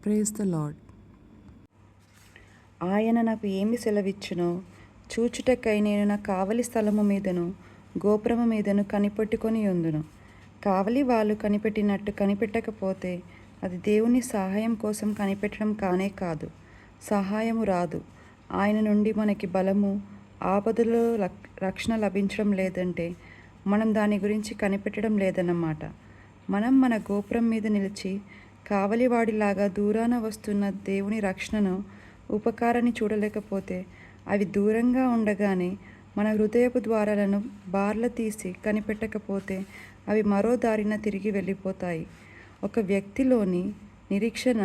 Praise the lord. ఆయన నాకు ఏమి సెలవిచ్చునో చూచుటకై నేను నా కావలి స్థలము మీదను గోపురము మీదను కనిపెట్టుకొని ఉందును. కావలి వాళ్ళు కనిపెట్టినట్టు కనిపెట్టకపోతే అది దేవుని సహాయం కోసం కనిపెట్టడం కానే కాదు. సహాయము రాదు. ఆయన నుండి మనకి బలము, ఆపదలో రక్షణ లభించడం లేదంటే మనం దాని గురించి కనిపెట్టడం లేదన్నమాట. మనం మన గోపురం మీద నిలిచి కావలివాడిలాగా దూరాన వస్తున్న దేవుని రక్షణను, ఉపకారాన్ని చూడలేకపోతే అవి దూరంగా ఉండగానే మన హృదయపు ద్వారాలను బార్ల తీసి కనిపెట్టకపోతే అవి మరో దారిన తిరిగి వెళ్ళిపోతాయి. ఒక వ్యక్తిలోని నిరీక్షణ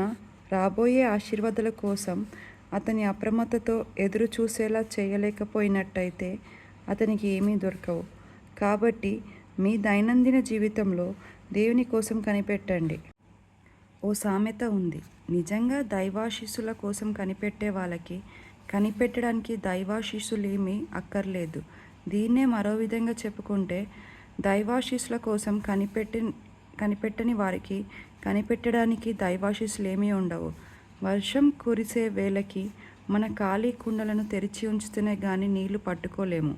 రాబోయే ఆశీర్వాదాల కోసం అతని అప్రమత్తతో ఎదురు చూసేలా చేయలేకపోయినట్టయితే అతనికి ఏమీ దొరకవు. కాబట్టి మీ దైనందిన జీవితంలో దేవుని కోసం కనిపెట్టండి. ఓ సామెత ఉంది, నిజంగా దైవాశీస్సుల కోసం కనిపెట్టే వాళ్ళకి కనిపెట్టడానికి దైవాశీస్సులేమీ అక్కర్లేదు. దీన్నే మరో విధంగా చెప్పుకుంటే, దైవాశీస్సుల కోసం కనిపెట్టని వారికి కనిపెట్టడానికి దైవాశీస్సులేమీ ఉండవు. వర్షం కురిసే వేళకి మన ఖాళీ కుండలను తెరిచి ఉంచితేనే కానీ నీళ్లు పట్టుకోలేము.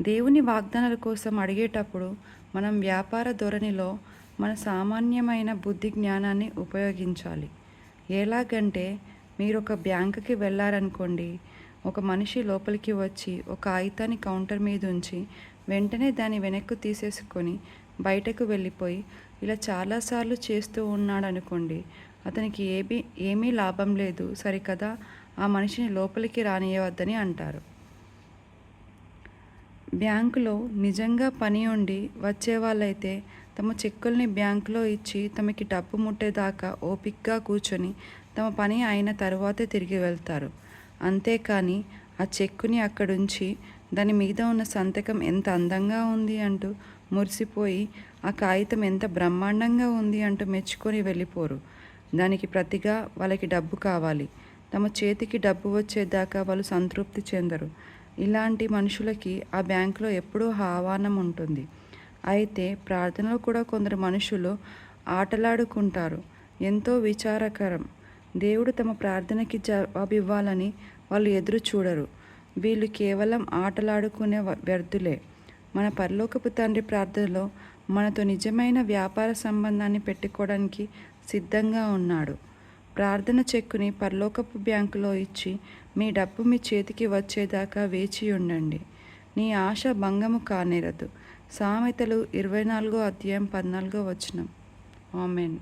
దేవుని వాగ్దానాల కోసం అడిగేటప్పుడు మనం వ్యాపార ధోరణిలో మన సామాన్యమైన బుద్ధి జ్ఞానాన్ని ఉపయోగించాలి. ఎలాగంటే, మీరు ఒక బ్యాంకుకి వెళ్ళారనుకోండి, ఒక మనిషి లోపలికి వచ్చి ఒక కాగితాన్ని కౌంటర్ మీద ఉంచి వెంటనే దాన్ని వెనక్కు తీసేసుకొని బయటకు వెళ్ళిపోయి ఇలా చాలాసార్లు చేస్తూ ఉన్నాడు అనుకోండి, అతనికి ఏమీ లాభం లేదు సరికదా, ఆ మనిషిని లోపలికి రానియవద్దని అంటారు. బ్యాంకులో నిజంగా పని ఉండి వచ్చే వాళ్ళైతే తమ చెక్కుల్ని బ్యాంకులో ఇచ్చి తమకి డబ్బు ముట్టేదాకా ఓపికగా కూర్చొని తమ పని అయిన తరువాతే తిరిగి వెళ్తారు. అంతేకాని ఆ చెక్కుని అక్కడుంచి దాని మీద ఉన్న సంతకం ఎంత అందంగా ఉంది అంటూ మురిసిపోయి ఆ కాగితం ఎంత బ్రహ్మాండంగా ఉంది అంటూ మెచ్చుకొని వెళ్ళిపోరు. దానికి ప్రతిగా వాళ్ళకి డబ్బు కావాలి. తమ చేతికి డబ్బు వచ్చేదాకా వాళ్ళు సంతృప్తి చెందరు. ఇలాంటి మనుషులకి ఆ బ్యాంకులో ఎప్పుడూ ఆహ్వానం ఉంటుంది. అయితే ప్రార్థనలో కూడా కొందరు మనుషులు ఆటలాడుకుంటారు. ఎంతో విచారకరం. దేవుడు తమ ప్రార్థనకి జవాబివ్వాలని వాళ్ళు ఎదురు చూడరు. వీళ్ళు కేవలం ఆటలాడుకునే వ్యర్థులే. మన పరలోకపు తండ్రి ప్రార్థనలో మనతో నిజమైన వ్యాపార సంబంధాన్ని పెట్టుకోవడానికి సిద్ధంగా ఉన్నాడు. ప్రార్థన చెక్కుని పరలోకపు బ్యాంకులో ఇచ్చి మీ డబ్బు మీ చేతికి వచ్చేదాకా వేచి ఉండండి. నీ ఆశ భంగము కానేరదు. సామెతలు 24వ అధ్యాయం 14వ వచనం. ఆమెన్.